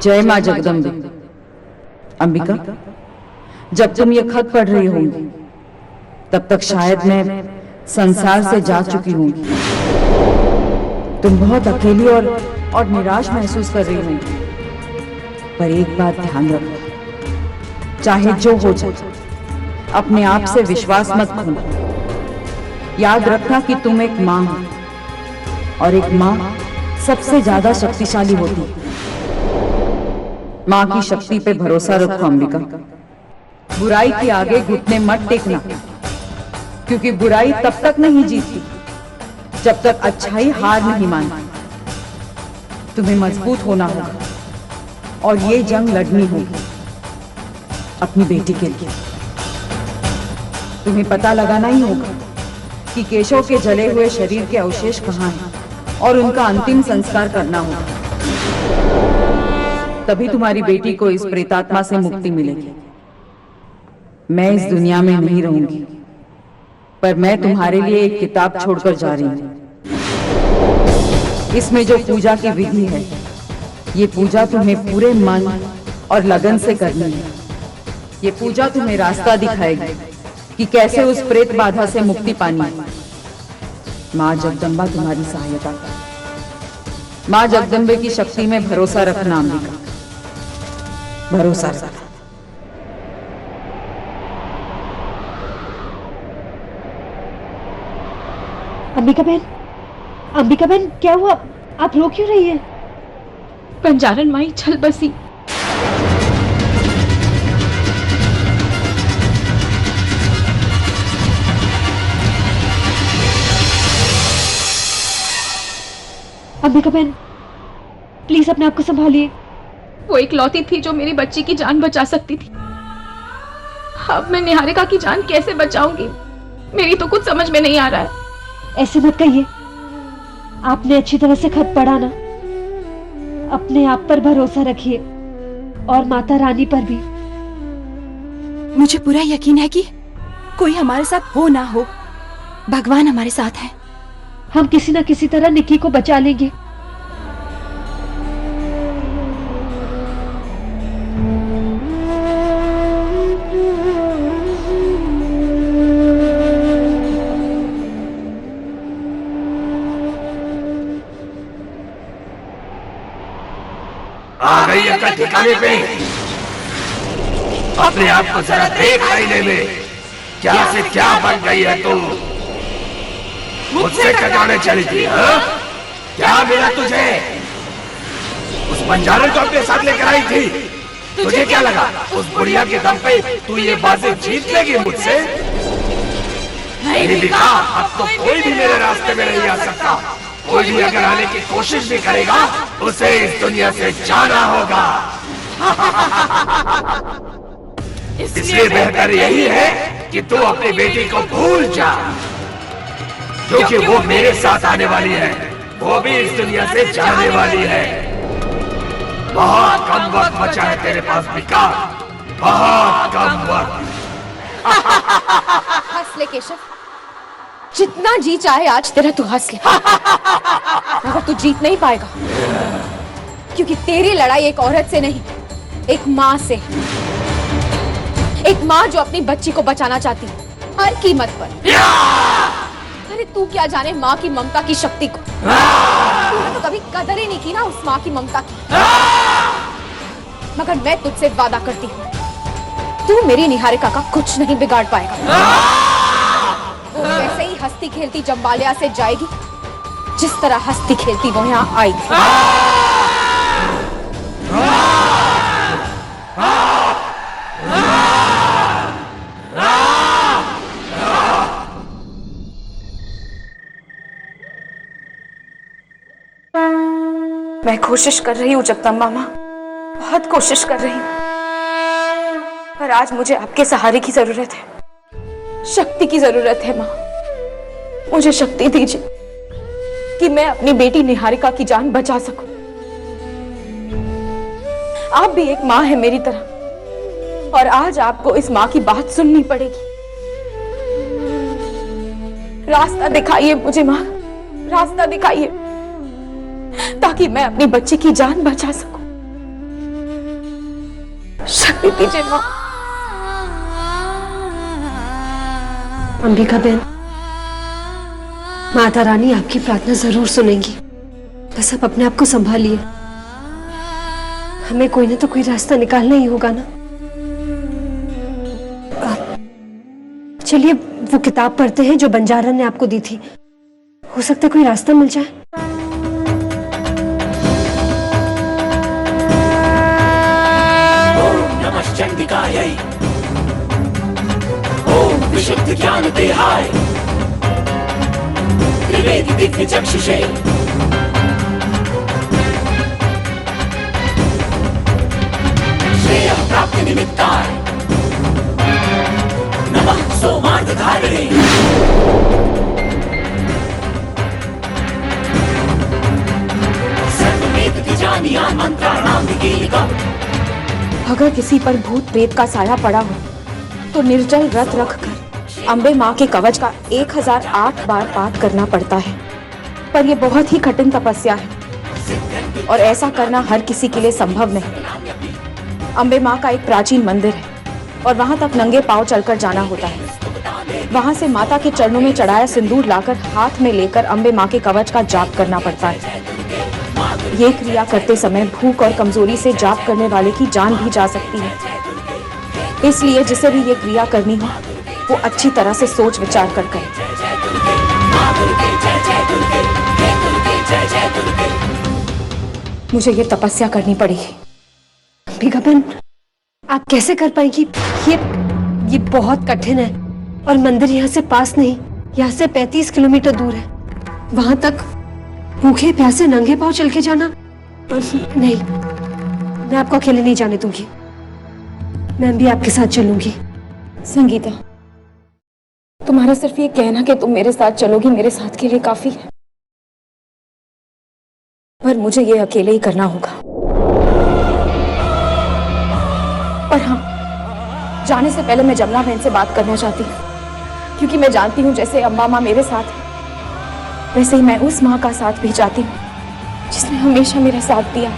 जय मां जगदम्बे। अंबिका, जब तुम ये खत पढ़ रही होंगी तब तक शायद मैं संसार से जा चुकी होंगी। तुम बहुत अकेली और निराश महसूस कर रही होंगी। पर एक बात ध्यान रखो, चाहे जो हो जाए अपने आप से विश्वास मत खोना। याद रखना कि तुम एक मां हो और एक मां सबसे ज्यादा शक्तिशाली होती है। मां की शक्ति पे भरोसा रखो अंबिका। बुराई के आगे घुटने मत टेकना, क्योंकि बुराई तब तक नहीं जीतती जब तक अच्छाई हार नहीं मानती। तुम्हें मजबूत होना होगा और ये जंग लड़नी होगी अपनी बेटी के लिए। तुम्हें पता लगाना ही होगा कि केशव के जले हुए शरीर के अवशेष कहाँ हैं और उनका अंतिम संस्कार करना होगा। तभी तुम्हारी बेटी को इस प्रेतात्मा से मुक्ति मिलेगी। मैं इस दुनिया में नहीं रहूंगी, पर मैं तुम्हारे लिए एक किताब छोड़कर जा रही हूँ। इसमें जो पूजा की विधि है, ये पूजा तुम्हें पूरे मन और लगन से करनी है। ये पूजा तुम्हें रास्ता दिखाएगी कि कैसे उस प्रेत बाधा से मुक्ति पानी है। मां जगदम्बा तुम्हारी सहायता करे। मां जगदम्बे की शक्ति में भरोसा रखना अंबिका, भरोसा रखना। अंबिका बहन क्या हुआ? आप रो क्यों रही है? बंजारन माई छल बसी। अंबिका बहन प्लीज अपने आप को संभालिए। वो इकलौती थी जो मेरी बच्ची की जान बचा सकती थी। अब मैं निहारिका की जान कैसे बचाऊंगी? मेरी तो कुछ समझ में नहीं आ रहा है। ऐसे मत कहिए। आपने अच्छी तरह से खत पढ़ा ना? अपने आप पर भरोसा रखिए और माता रानी पर भी। मुझे पूरा यकीन है कि कोई हमारे साथ हो ना हो, भगवान हमारे साथ है। हम किसी न किसी तरह निक्की को बचा लेंगे। आ गई अकल ठिकाने पे। अपने आप को जरा देख आईने में, क्या से क्या बन गई है तुम? मुझसे कटाने चली थी, हाँ? क्या मिला तुझे? उस बंजारे को अपने साथ लेकर आई थी। तुझे क्या लगा उस बुढ़िया के दम पे तू ये बाजी जीत लेगी मुझसे? नहीं दिखा, अब तो कोई भी मेरे रास्ते में नहीं आ सकता। कोई भी अगर आने की कोशिश भी करेगा, उसे इस दुनिया से जाना होगा। इसलिए बेहतर यही है कि तू अपनी बेटी को भूल जा, क्योंकि वो मेरे साथ आने वाली है। वो भी इस दुनिया से जाने वाली है। बहुत कम वक्त बचा है तेरे पास बिका, बहुत कम वक्त। हंस ले केशव, जितना जी चाहे आज तेरा तू हंस ले। मगर तू जीत नहीं पाएगा, क्योंकि तेरी लड़ाई एक औरत से नहीं, एक माँ से। एक माँ जो अपनी बच्ची को बचाना चाहती है हर कीमत पर। अरे तू क्या जाने माँ की ममता की शक्ति को। तूने तो कभी कदर ही नहीं की ना उस माँ की ममता की। मगर मैं तुझसे वादा करती हूँ, तू मेरी निहारिका का कुछ नहीं बिगाड़ पाएगा। वो वैसे ही हंसती खेलती जम्बालिया से जाएगी जिस तरह हंसती खेलती वो यहाँ आई थी। मैं कोशिश कर रही हूँ जगदम्बा माँ, बहुत कोशिश कर रही हूँ, पर आज मुझे आपके सहारे की जरूरत है, शक्ति की जरूरत है। माँ मुझे शक्ति दीजिए कि मैं अपनी बेटी निहारिका की जान बचा सकूं। आप भी एक माँ है मेरी तरह, और आज आपको इस माँ की बात सुननी पड़ेगी। रास्ता दिखाइए मुझे माँ, रास्ता दिखाइए, ताकि मैं अपनी बच्ची की जान बचा सकूं। शक्ति दीजिए माँ। अंबिका बहन, माता रानी आपकी प्रार्थना जरूर सुनेंगी। बस आप अपने आप को संभालिए। हमें कोई ना तो कोई रास्ता निकालना ही होगा ना। आप चलिए वो किताब पढ़ते हैं जो बंजारन ने आपको दी थी। हो सकता है कोई रास्ता मिल जाए। चंडिकायै ओम विशुद्ध ज्ञान देहाय त्रिवेदी दिव्य चक्षुषे श्रेय प्राप्ति निमित्ताय नमः सोमार्धधारिणे सर्ववेद जानियान मंत्राणाम विकीलिका। अगर किसी पर भूत प्रेत का साया पड़ा हो तो निर्जल व्रत रखकर अम्बे माँ के कवच का 1008 बार पाठ करना पड़ता है। पर यह बहुत ही कठिन तपस्या है और ऐसा करना हर किसी के लिए संभव नहीं। अम्बे माँ का एक प्राचीन मंदिर है और वहां तक नंगे पांव चलकर जाना होता है। वहां से माता के चरणों में चढ़ाया सिंदूर लाकर हाथ में लेकर अम्बे माँ के कवच का जाप करना पड़ता है। ये क्रिया करते समय भूख और कमजोरी से जाप करने वाले की जान भी जा सकती है। इसलिए जिसे भी ये क्रिया करनी हो वो अच्छी तरह से सोच विचार कर करे। मुझे ये तपस्या करनी पड़ेगी। अंबिका बहन, आप कैसे कर पाएंगी? ये बहुत कठिन है और मंदिर यहाँ से पास नहीं, यहाँ से 35 किलोमीटर दूर है। वहां तक भूखे प्यासे नंगे पांव चल के जाना? नहीं, मैं आपको अकेले नहीं जाने दूंगी। मैं भी आपके साथ चलूंगी। संगीता, तुम्हारा सिर्फ ये कहना कि तुम मेरे साथ चलोगी मेरे साथ के लिए काफी है, पर मुझे ये अकेले ही करना होगा। पर हाँ, जाने से पहले मैं जमुना बहन से बात करना चाहती हूँ, क्योंकि मैं जानती हूँ जैसे अम्बा माँ मेरे साथ है वैसे ही मैं उस माँ का साथ भी चाहती हूँ जिसने हमेशा मेरा साथ दिया।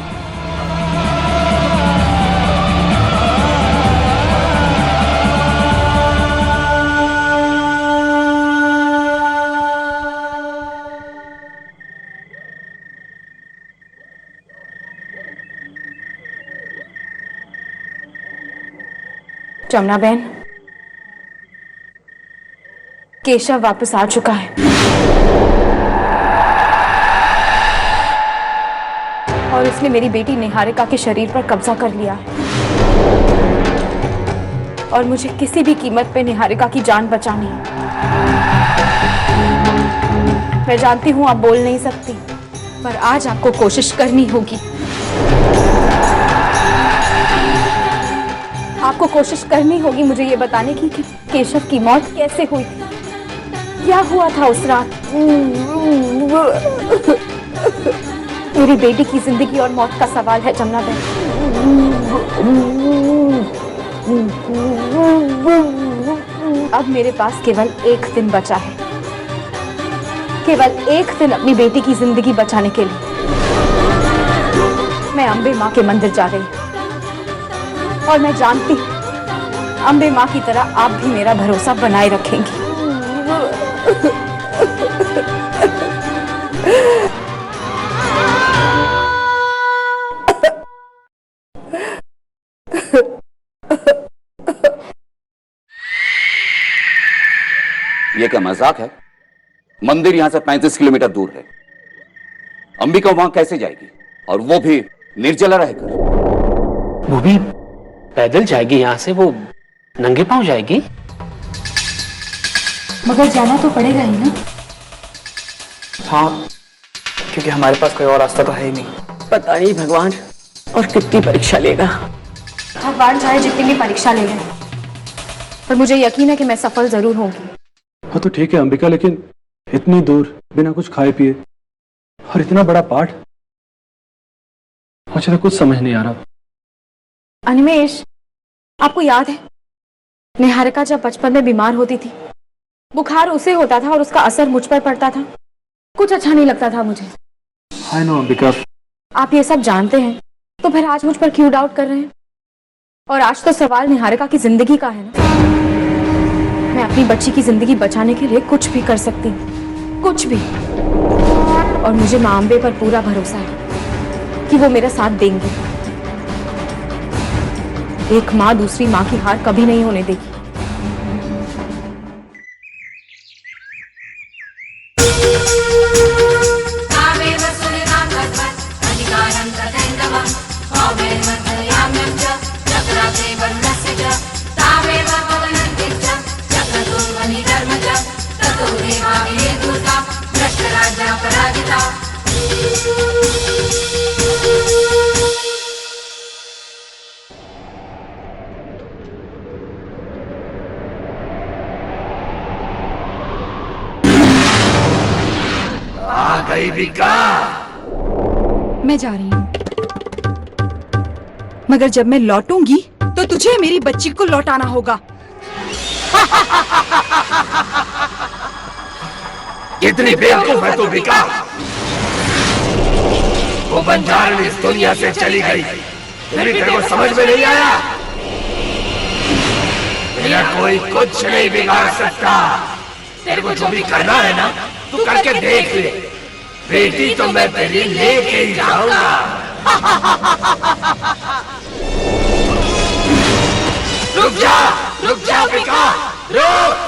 जमुना बहन, केशव वापस आ चुका है और उसने मेरी बेटी निहारिका के शरीर पर कब्जा कर लिया है और मुझे किसी भी कीमत पे निहारिका की जान बचानी है। मैं जानती हूँ आप बोल नहीं सकती, पर आज आपको कोशिश करनी होगी। आपको कोशिश करनी होगी मुझे ये बताने की कि केशव की मौत कैसे हुई थी, क्या हुआ था उस रात। मेरी बेटी की जिंदगी और मौत का सवाल है जमुना बहन। अब मेरे पास केवल एक दिन बचा है, केवल एक दिन अपनी बेटी की जिंदगी बचाने के लिए मैं अम्बे माँ के मंदिर जा रही हूँ और मैं जानती हूँ अम्बे माँ की तरह आप भी मेरा भरोसा बनाए रखेंगी। ये क्या मजाक है? मंदिर यहां से 35 किलोमीटर दूर है। अंबिका वहां कैसे जाएगी, और वो भी निर्जला रहकर? वो भी पैदल जाएगी यहां से? वो नंगे पांव जाएगी? मगर जाना तो पड़ेगा ही ना। हाँ, क्योंकि हमारे पास कोई और रास्ता तो है ही नहीं। पता नहीं भगवान और कितनी परीक्षा लेगा। भगवान चाहे जितनी भी परीक्षा ले लें, पर मुझे यकीन है कि मैं सफल जरूर होंगी। हाँ तो ठीक है अंबिका, लेकिन इतनी दूर बिना कुछ खाए पिए और इतना बड़ा पाठ, मुझे तो कुछ समझ नहीं आ रहा। अनिमेश, आपको याद है निहारिका जब बचपन में बीमार होती थी, बुखार उसे होता था और उसका असर मुझ पर पड़ता था। कुछ अच्छा नहीं लगता था मुझे। I know Ambika. आप ये सब जानते हैं तो फिर आज मुझ पर क्यों डाउट कर रहे हैं? और आज तो सवाल निहारिका की जिंदगी का है ना। मैं अपनी बच्ची की जिंदगी बचाने के लिए कुछ भी कर सकती हूँ, कुछ भी। और मुझे मां अम्बे पर पूरा भरोसा है कि वो मेरा साथ देंगे। एक माँ दूसरी माँ की हार कभी नहीं होने देगी। आ गई बिका। मैं जा रही हूँ, मगर जब मैं लौटूंगी तो तुझे मेरी बच्ची को लौटाना होगा। कितनी बेवकूफ है तू बिका। वो बंजारण इस दुनिया से चली गई, फिर भी तेरे को समझ में नहीं आया। तेरा कोई कुछ नहीं बिगाड़ सकता। तेरे को जो भी करना है ना, तू करके देख ले। बेटी तो मैं तेरी लेके ही जाऊंगा। रुक जा बिका, रुक।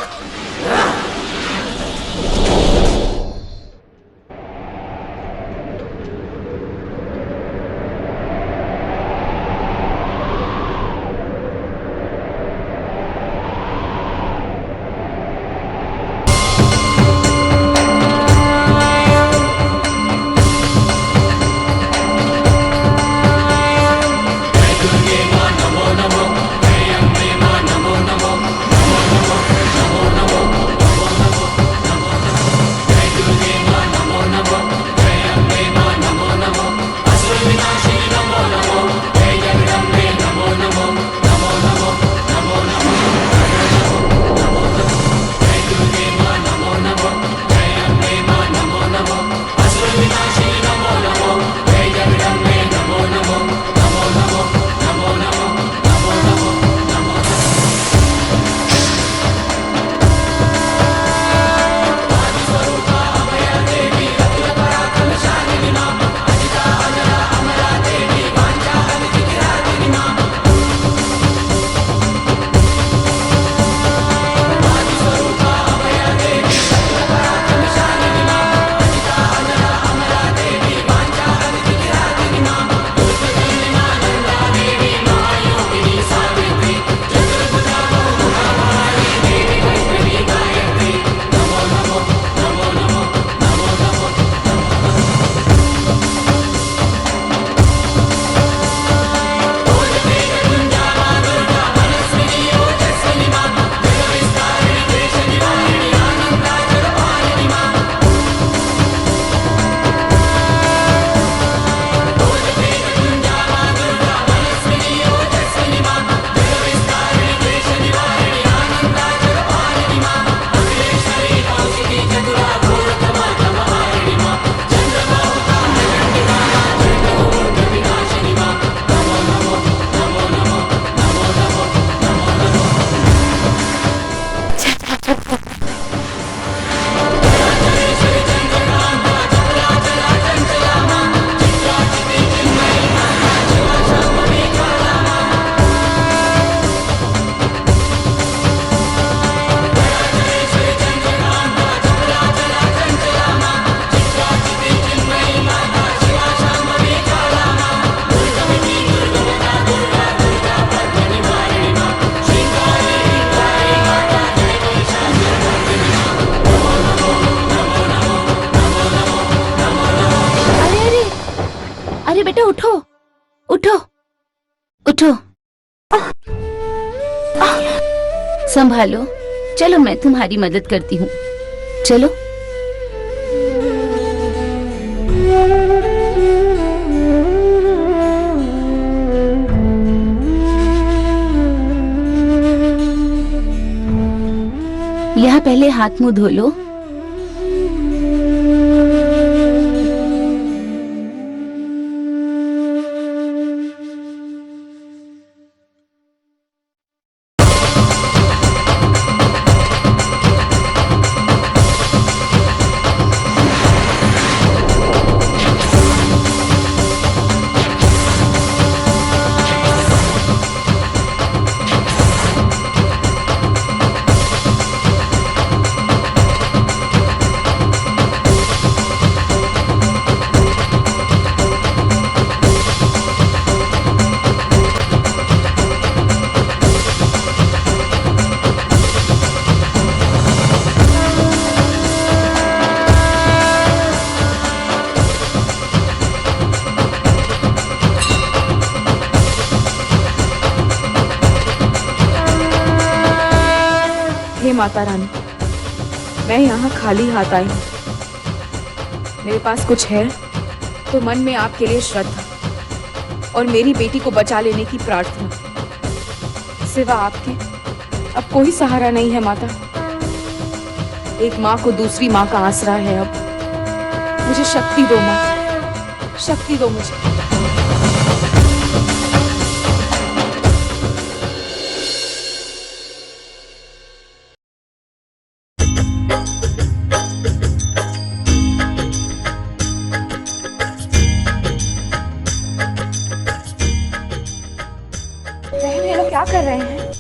बेटा उठो उठो उठो। संभालो, चलो मैं तुम्हारी मदद करती हूँ, चलो। यहाँ पहले हाथ मुंह धो लो। माता रानी, मैं यहाँ खाली हाथ आई हूँ। मेरे पास कुछ है तो मन में आपके लिए श्रद्धा और मेरी बेटी को बचा लेने की प्रार्थना। सिवा आपके अब कोई सहारा नहीं है माता। एक माँ को दूसरी माँ का आसरा है। अब मुझे शक्ति दो माँ, शक्ति दो मुझे। क्या कर रहे हैं?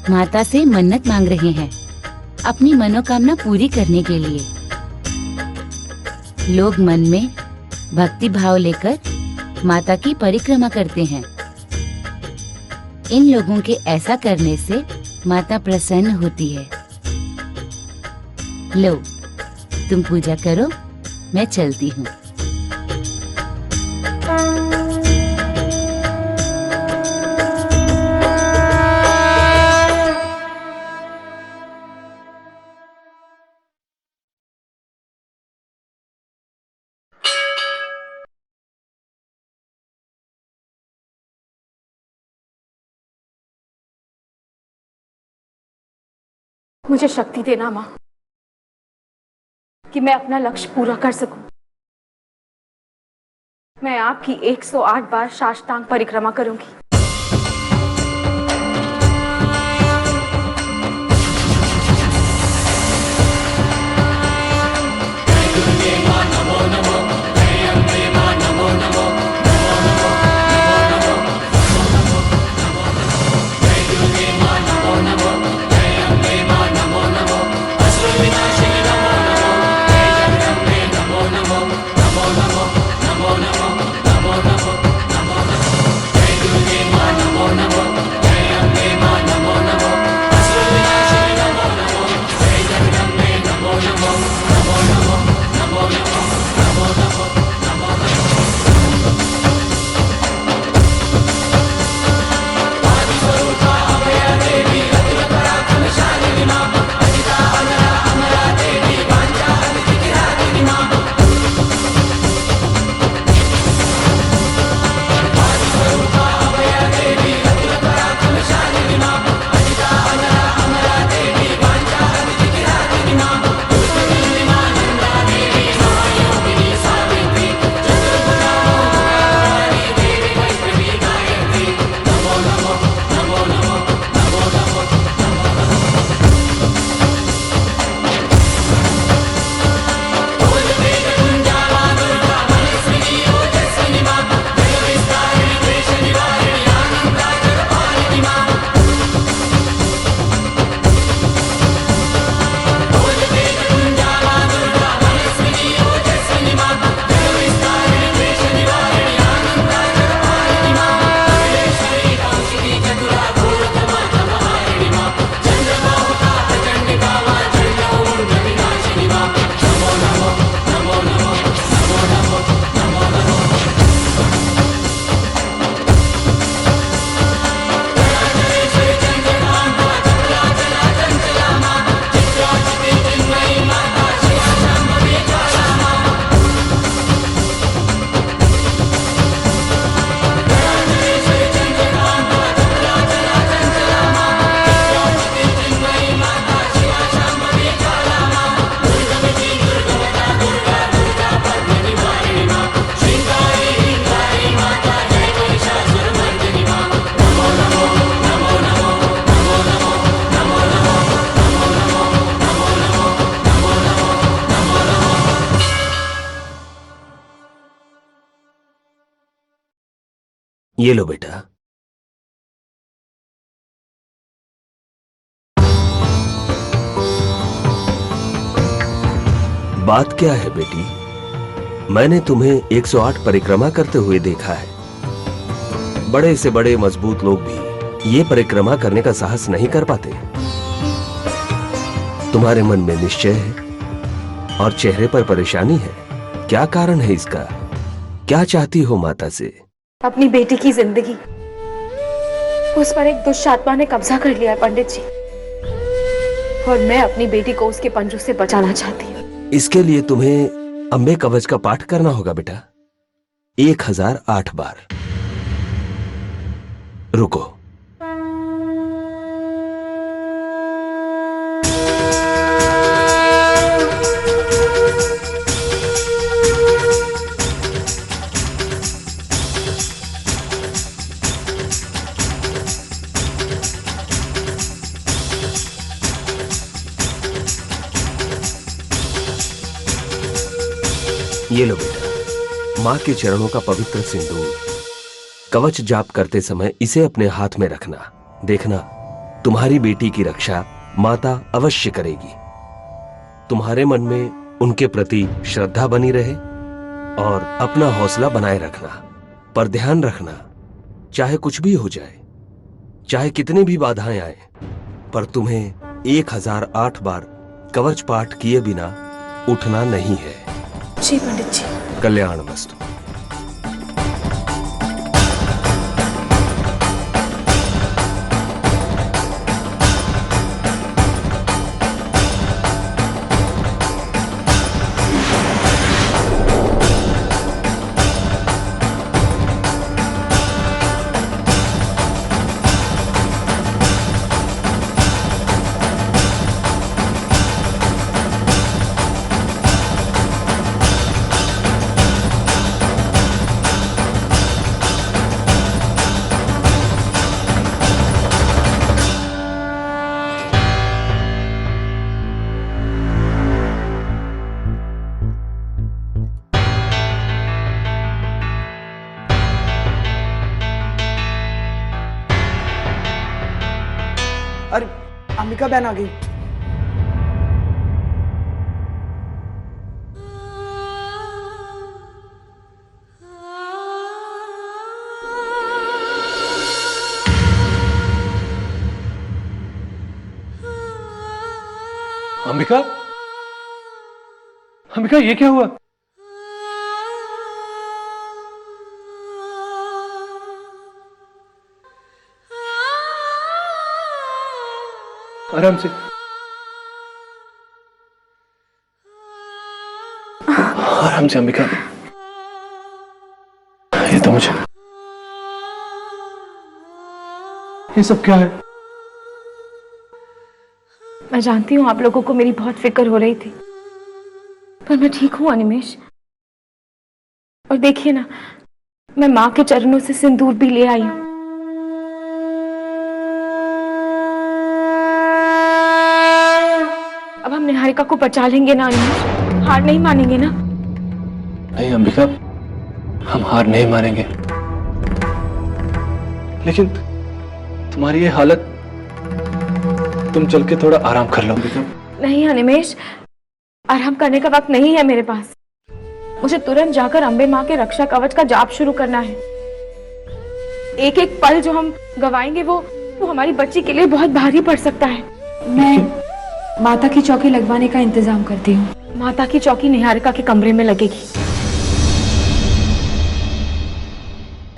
माता से मन्नत मांग रहे हैं अपनी मनोकामना पूरी करने के लिए। लोग मन में भक्ति भाव लेकर माता की परिक्रमा करते हैं। इन लोगों के ऐसा करने से माता प्रसन्न होती है। लो, तुम पूजा करो, मैं चलती हूँ। मुझे शक्ति देना माँ कि मैं अपना लक्ष्य पूरा कर सकूं। मैं आपकी 108 बार साष्टांग परिक्रमा करूंगी। ये लो बेटा। बात क्या है बेटी? मैंने तुम्हें 108 परिक्रमा करते हुए देखा है। बड़े से बड़े मजबूत लोग भी ये परिक्रमा करने का साहस नहीं कर पाते। तुम्हारे मन में निश्चय है और चेहरे पर परेशानी है। क्या कारण है इसका? क्या चाहती हो माता से? अपनी बेटी की जिंदगी, उस पर एक दुष्ट आत्मा ने कब्जा कर लिया है पंडित जी। और मैं अपनी बेटी को उसके पंजों से बचाना चाहती हूँ। इसके लिए तुम्हें अम्बे कवच का पाठ करना होगा बेटा, 1008 बार। रुको। ये लो बेटा, मां के चरणों का पवित्र सिंदूर। कवच जाप करते समय इसे अपने हाथ में रखना। देखना, तुम्हारी बेटी की रक्षा माता अवश्य करेगी। तुम्हारे मन में उनके प्रति श्रद्धा बनी रहे और अपना हौसला बनाए रखना। पर ध्यान रखना, चाहे कुछ भी हो जाए, चाहे कितनी भी बाधाएं आए, पर तुम्हें 1008 बार कवच पाठ किए बिना उठना नहीं है। जी पंडित जी। कल्याणमस्तु। अरे अंबिका बहन आ गई। अंबिका, अंबिका ये क्या हुआ? आराम से, आराम से अंबिका। ये तो मुझे, ये सब क्या है? मैं जानती हूँ आप लोगों को मेरी बहुत फिक्र हो रही थी, पर मैं ठीक हूँ अनिमेश। और देखिए ना, मैं माँ के चरणों से सिंदूर भी ले आई हूँ। अब हम निहारिका को बचा लेंगे ना अनिमेश? हार नहीं मानेंगे ना? नहीं अंबिका, हम हार नहीं मानेंगे। लेकिन तुम्हारी ये हालत, तुम चल के थोड़ा आराम कर लो अंबिका। नहीं अनिमेश, आराम करने का वक्त नहीं है मेरे पास। मुझे तुरंत जाकर अम्बे माँ के रक्षा कवच का जाप शुरू करना है। एक एक पल जो हम गवाएंगे वो हमारी बच्ची के लिए बहुत भारी पड़ सकता है। मैं माता की चौकी लगवाने का इंतजाम करती हूँ। माता की चौकी निहारिका के कमरे में लगेगी।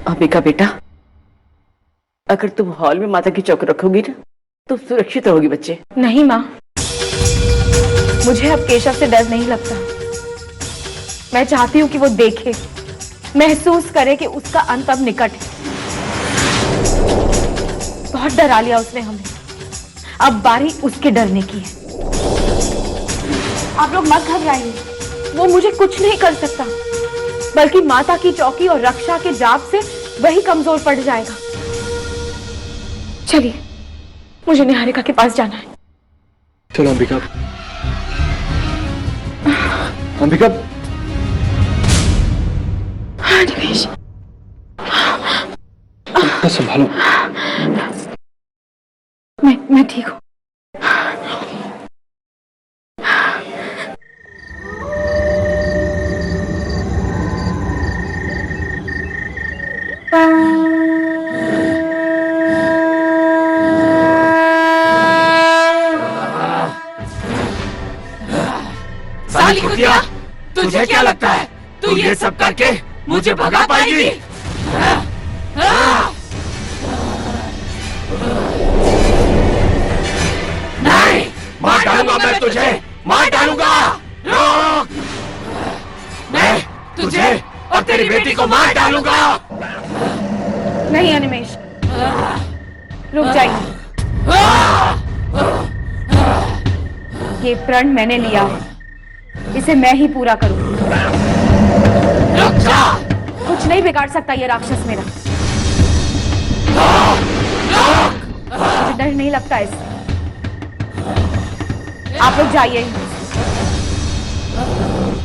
अंबिका बेटा, अगर तुम हॉल में माता की चौकी रखोगी ना तो सुरक्षित रहोगी बच्चे। नहीं माँ, मुझे अब केशव से डर नहीं लगता। मैं चाहती हूँ कि वो देखे, महसूस करे कि उसका अंत अब निकट है। बहुत डरा लिया उसने हमें, अब बारी उसके डरने की है। आप लोग मत घबराइए, वो मुझे कुछ नहीं कर सकता, बल्कि माता की चौकी और रक्षा के जाप से वही कमजोर पड़ जाएगा। चलिए, मुझे निहारिका के पास जाना है। चलो अंबिका। अंबिका, अनिमेश, संभालो। मैं ठीक हूँ। साली कुतिया, तुझे क्या लगता है तू ये सब करके मुझे भगा पाएगी? नहीं, मार तो मार डालूंगा। नहीं अनिमेश, रुक जाइए। ये प्रण मैंने लिया है, इसे मैं ही पूरा करूंगी। कुछ नहीं बिगाड़ सकता ये राक्षस मेरा। मुझे डर नहीं लगता इससे। आप लोग जाइए,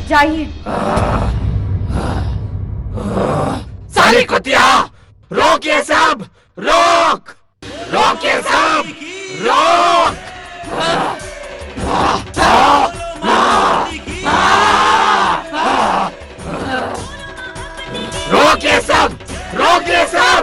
जाइए। साली कुतिया, रोक ये सब, रोक, रोक ये सब, रोक। रोक ये सब, रोक ये सब।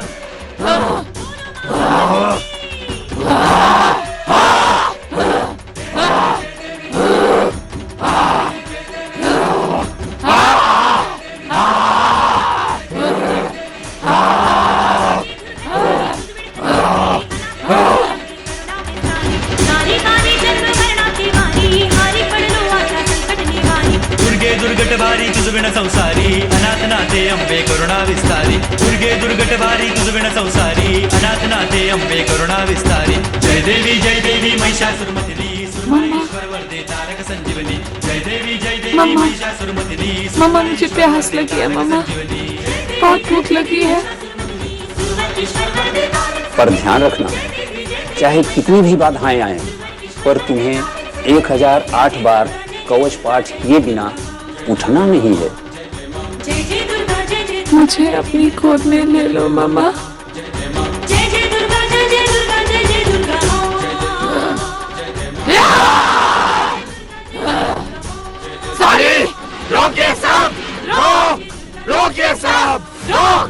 दुर्गटवारी तुझविण संसारी अनाथ नाथे अंबे करुणा विस्तारी। दुर्गे दुर्गटवारी तुझविण संसारी अनाथ नाथे अंबे करुणा विस्तारी। जय देवी महिषासुरमर्दिनी सुरमणीश्वर वरदे तारक संजीवनी। जय देवी महिषासुरमर्दिनी। मम्मा मुझे प्यास लगी है मम्मा, बहुत भूख लगी है। पर ध्यान रखना, चाहे कितनी भी बाधाएं आए, पर तुम्हें 1008 बार कवच पाठ किए बिना उठना नहीं है। मुझे अपनी गोद में ले लो मम्मा। साली, रोक ये सब, रोक, रोक ये सब, रोक।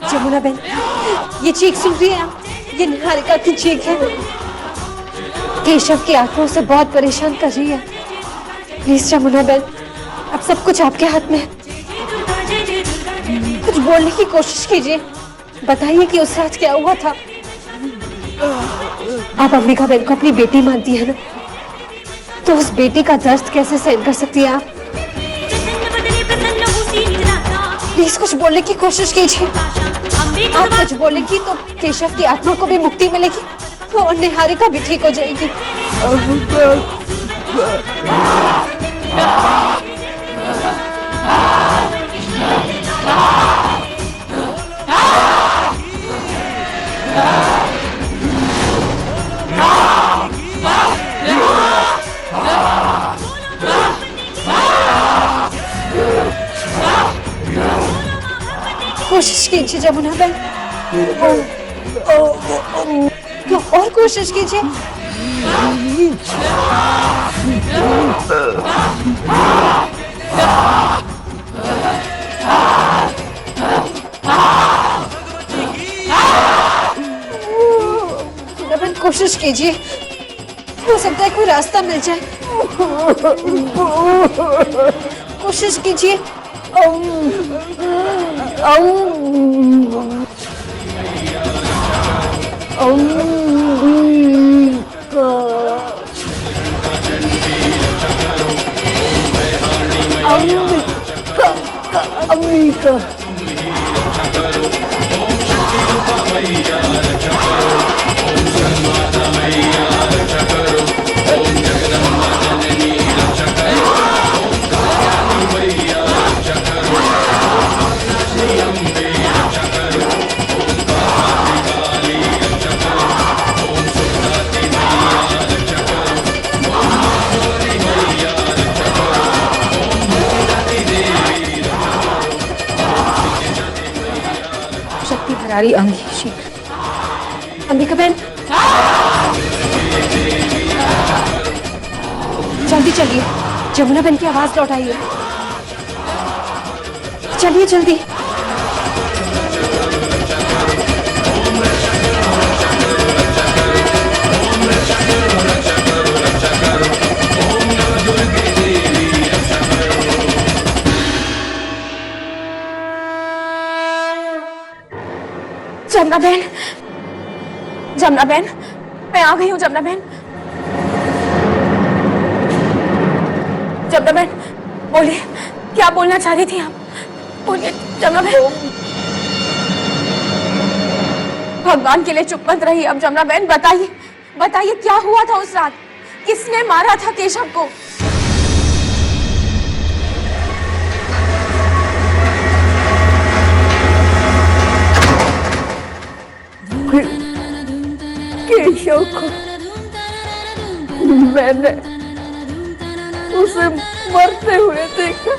जमुना बहन, ये चीख सुन रही है आप? ये निहारिका की चीख है। केशव की आंखों से बहुत परेशान कर रही है। प्लीज जमुना बहन, अब सब कुछ आपके हाथ में है। कुछ बोलने की कोशिश कीजिए, बताइए कि उस रात क्या हुआ था। आप अंबिका बहन को अपनी बेटी मानती है ना, तो उस बेटी का दर्द कैसे सहन कर सकती है आप? प्लीज कुछ बोलने की कोशिश कीजिए। आप कुछ बोलेंगी तो केशव की आत्मा को भी मुक्ति मिलेगी और निहारिका भी ठीक हो जाएगी। कोशिश कीजिए जमुना बहन, और कोशिश कीजिए। कोशिश कीजिए, हो सकता है कोई रास्ता मिल जाए। कोशिश कीजिए। शक्ति अंग शीघ्र। अंबिका बहन, जल्दी चलिए, जमुना बहन की आवाज लौटाइए। चलिए जल्दी। जमुना बहन, जमुना बहन, मैं आ गई हूँ जमुना बहन। जमुना बहन बोलिए, क्या बोलना चाह रही थी आप? बोलिए जमुना बहन। भगवान के लिए चुप मत रहिए अब जमुना बहन, बताइए बताइए क्या हुआ था उस रात? किसने मारा था केशव को? केशव को मैंने उसे मरते हुए देखा।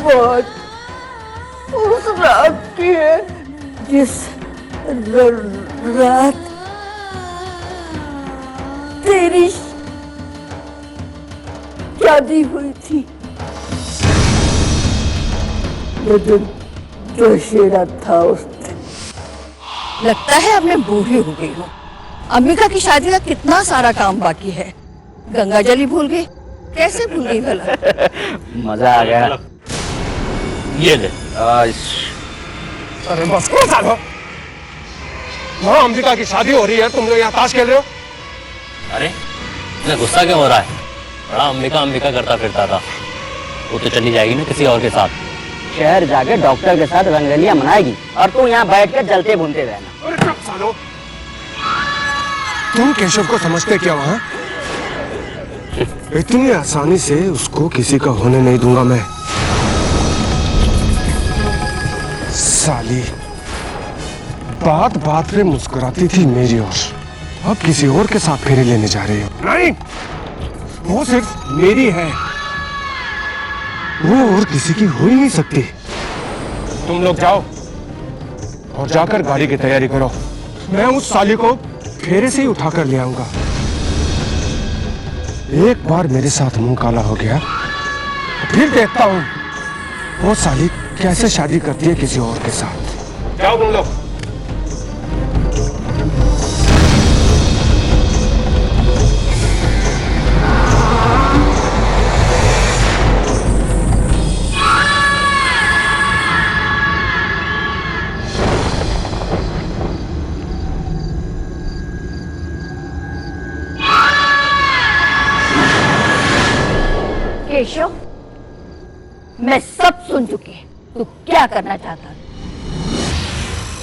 बहुत उस रात की है जिस रात तेरी शादी हुई थी। ये दिन जोशीरा था उस दिन। लगता है अब मैं बूढ़ी हो गई हूँ। अंबिका की शादी का कितना सारा काम बाकी है। गंगा जल ही भूल गई, कैसे भूल गई भला? मजा आ गया। ये ले। अरे बस कौन साल हो? वहाँ अंबिका की शादी हो रही है, तुम लोग यहाँ ताश खेल रहे हो? अरे इतना गुस्सा क्यों हो रहा है? बड़ा अंबिका अंबिका करता फिरता था। वो तो चली जाएगी ना किसी और के साथ। शहर जाके डॉक्टर के साथ रंगलियां मनाएगी और तू यहाँ बैठ कर जलते भूनते रहना। अरे चुप सालो, तुम केशव को समझते क्या वहाँ? इतनी आसानी से उसको किसी का होने नहीं दूंगा मैं। साली बात बात पे मुस्कुराती थी मेरी ओर, अब किसी और के साथ फेरे लेने जा रही हो। नहीं, वो सिर्फ मेरी है, वो और किसी की हो ही नहीं सकती। तुम लोग जाओ और जाकर गाड़ी की तैयारी करो। मैं उस साली को फेरे से ही उठाकर ले आऊंगा। एक बार मेरे साथ मुंह काला हो गया, फिर देखता हूं वो साली कैसे शादी करती है किसी और के साथ। जाओ तुम लोग। केशव, मैं सब सुन चुकी हूँ। तू क्या करना चाहता है?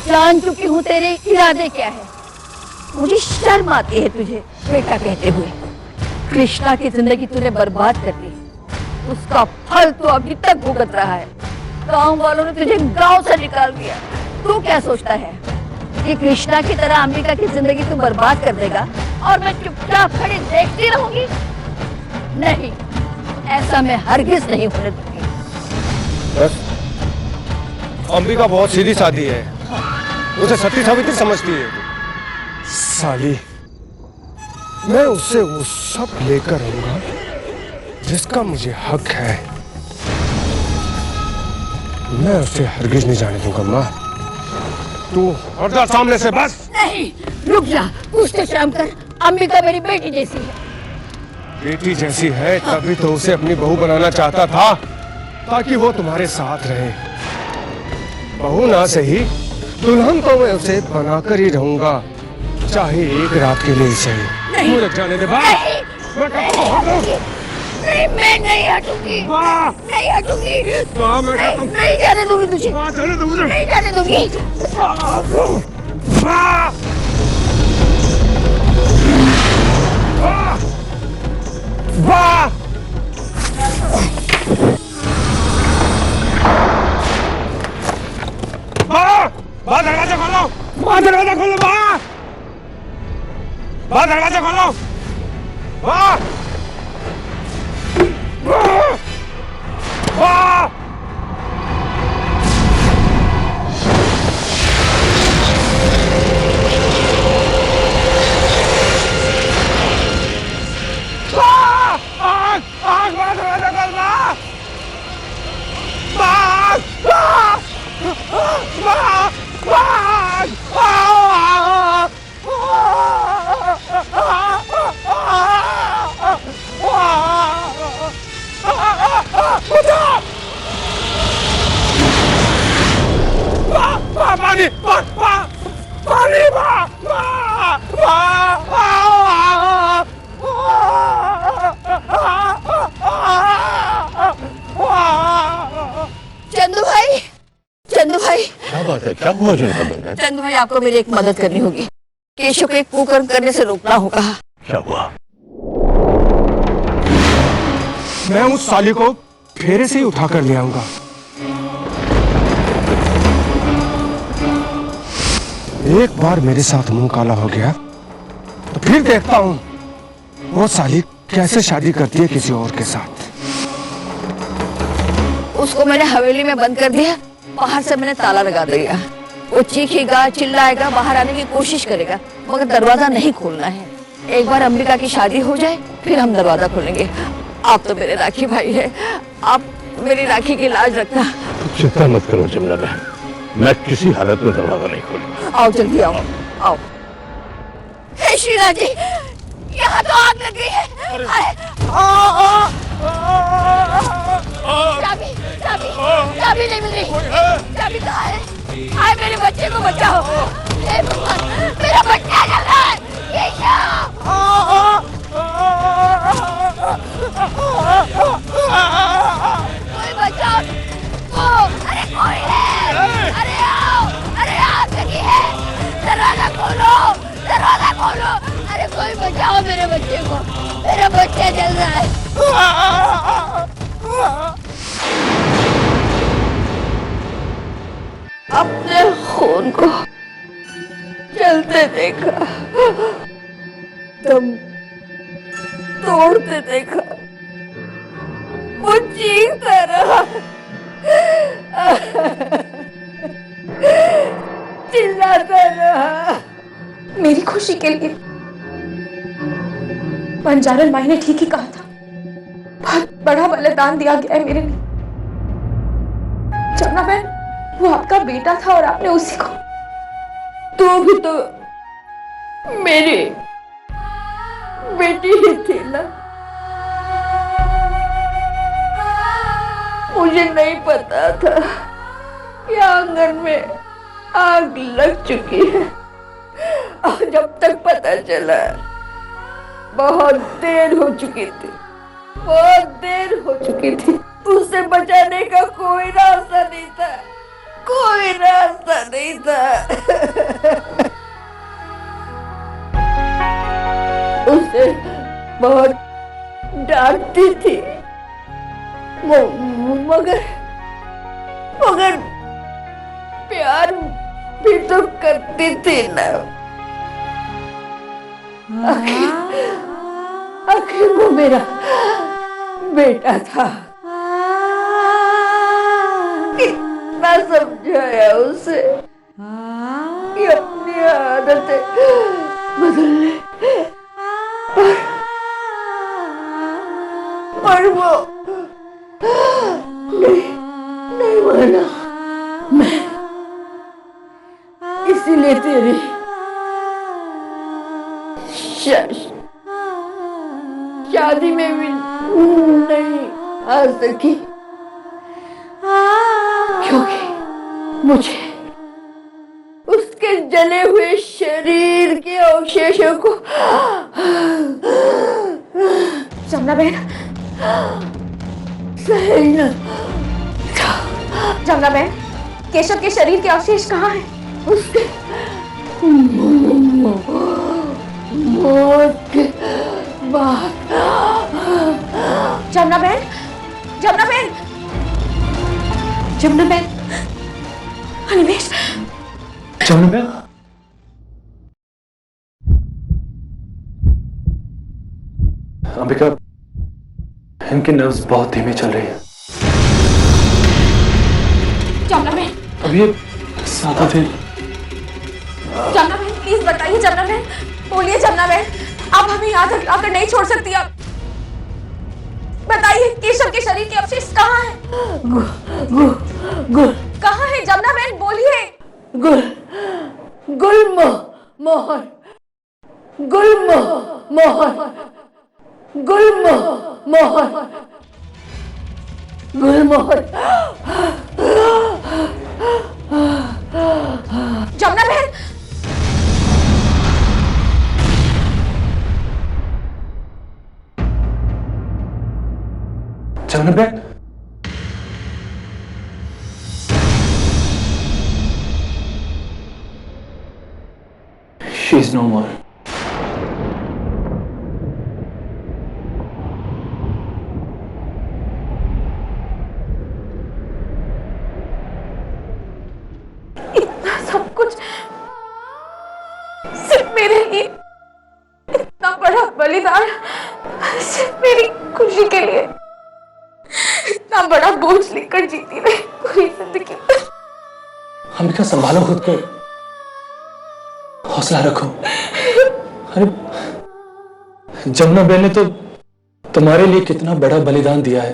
जान चुकी हूँ तेरे इरादे क्या है। मुझे शर्म आती है तुझे बेटा कहते हुए। कृष्णा की जिंदगी तूने बर्बाद कर दी, उसका फल तो अभी तक भुगत रहा है। गांव वालों ने तुझे गांव से निकाल दिया। तू क्या सोचता है कि कृष्णा की तरह अंबिका की जिंदगी तू बर्बाद कर देगा और मैं चुपचाप खड़ी देखती रहूंगी? नहीं, ऐसा मैं हरगिज नहीं होने दूंगी। बस अंबिका बहुत सीधी सादी है, उसे सती सावित्री समझती है। साली, मैं उससे वो सब लेकर आऊंगा जिसका मुझे हक है। मैं उसे हरगिज नहीं जाने दूंगा। माँ, तू हट जा सामने से। बस नहीं, रुक जा। कुछ तो शर्म कर। अंबिका मेरी बेटी जैसी है। बेटी जैसी है तभी तो उसे अपनी बहू बनाना चाहता था, ताकि वो तुम्हारे साथ रहे। बहू ना सही, दुल्हन तो मैं उसे बनाकर ही रहूंगा, चाहे एक रात के लिए सही। मुझे जाने दे। नहीं, मैं नहीं हटूंगी। नहीं हटूंगी। नहीं जाने दूंगी तुझे। नहीं जाने दूंगी। दरवाजा खोलो। दरवाजा खोलो। दरवाजा खोलो। पानी पानी चंदू भाई, चंदू भाई, क्या बात है, क्या हुआ चंदू? चंदू भाई आपको मेरी एक मदद करनी होगी। केशव को एक कुकर्म करने से रोकना होगा। क्या हुआ? मैं उस साली को फेरे से ही उठा कर ले आऊंगा। एक बार मेरे साथ मुंह काला हो गया तो फिर देखता हूं वो साली कैसे शादी करती है किसी और के साथ। उसको मैंने हवेली में बंद कर दिया, बाहर से मैंने ताला लगा दिया। वो चीखेगा, चिल्लाएगा, बाहर आने की कोशिश करेगा, मगर दरवाजा नहीं खोलना है। एक बार अंबिका की शादी हो जाए फिर हम दरवाजा खोलेंगे। आप तो मेरे राखी भाई है, आप मेरी राखी की लाज रखना। चिंता मत करो जमुना बहन, मैं किसी हालत में दरवाजा नहीं खोलूंगा। आओ जल्दी आओ, आओ। हे श्रीनाथ जी, यहाँ तो आग लग गई है। चाबी, चाबी, चाबी नहीं मिल रही। चाबी कहाँ है? आए मेरे बच्चे को बचाओ। हे भगवान, मेरा बच्चा जल रहा है। कोई बचाओ। अरे कोई है, अरे आओ, अरे आग लगी है, दरवाजा खोलो, दरवाजा खोलो। अरे कोई बचाओ मेरे बच्चे को, मेरा बच्चा जल रहा है। अपने खून को जलते देखा, दम तोड़ते देखा, वो चीखता रहा, चिल्लाता रहा। मेरी खुशी के लिए बंजारन माई ने ठीक ही कहा था। बहुत बड़ा बलिदान दिया गया है मेरे लिए। जमुना बहन, वो आपका बेटा था और आपने उसी को। तू भी तो मेरी बेटी ही थी ना। मुझे नहीं पता था कि आंगन में आग लग चुकी है, और जब तक पता चला बहुत देर हो चुकी थी, बहुत देर हो चुकी थी। उसे बचाने का कोई रास्ता नहीं था, कोई रास्ता नहीं था। उसे बहुत डांटती थी, मगर मगर प्यार भी तो करती थी ना। आखिर वो मेरा बेटा था। कितना समझाया उसे कि अपनी आदतें बदल ले, और वो नहीं माना। मैं इसीलिए तेरी शादी में भी नहीं आ सकी, क्योंकि मुझे उसके जले हुए शरीर के अवशेषों को। जमुना बहन, जमुना बहन, केशव के शरीर के अवशेष कहाँ हैं? उसके मौत के बाद। जमुना बहन, जमुना बहन, जमुना बहन, अनिमेष, जमुना बहन, अंबिका, इनके नर्व्स बहुत धीमे चल रही है। जमुना बहन, अब ये सादा थे। जमुना बहन, प्लीज बताइए। जमुना बहन, बोलिए। जमुना बहन, आप हमें यहाँ तक आकर नहीं छोड़ सकती। आप बताइए, केशव के शरीर के अवशेष कहाँ हैं? कहाँ है जमुना बहन, बोलिए। गुलमोहर, गुलमोहर। जमुना बहन, शी इज नो मोर। सब कुछ सिर्फ मेरे लिए, इतना बड़ा बलिदान सिर्फ मेरी खुशी के लिए, इतना बड़ा बोझ लेकर जीती मैं पूरी जिंदगी। अंबिका संभालो खुद को, हौसला रखो। अरे जमुना बहन ने तो तुम्हारे लिए कितना बड़ा बलिदान दिया है,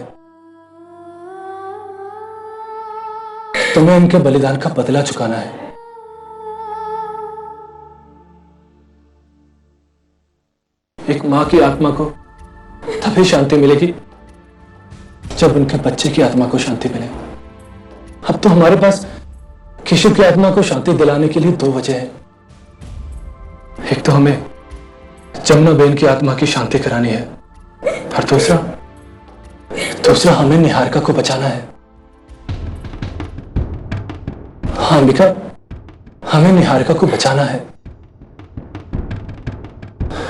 तुम्हें उनके बलिदान का बदला चुकाना है। एक मां की आत्मा को तभी शांति मिलेगी जब उनके बच्चे की आत्मा को शांति मिले। अब तो हमारे पास केशव की आत्मा को शांति दिलाने के लिए दो वजह है। एक तो हमें जमुना बहन की आत्मा की शांति करानी है, और दूसरा हमें निहारिका को बचाना है। हाँ अंबिका, हमें निहारिका को बचाना है।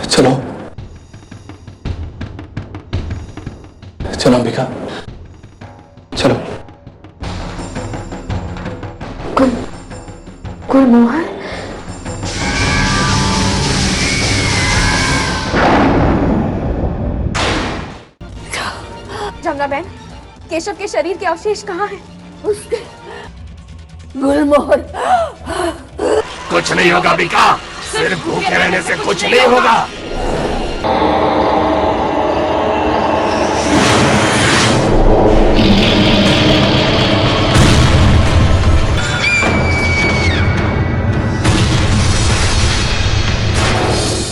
चलो चलो अंबिका, चलो। गुलमोहर, जमुना बहन, केशव के शरीर के अवशेष कहाँ हैं? उसके गुलमोहर, कुछ नहीं होगा अंबिका, सिर्फ भूखे रहने से कुछ नहीं होगा।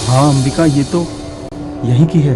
हाँ अंबिका, ये तो यहीं की है।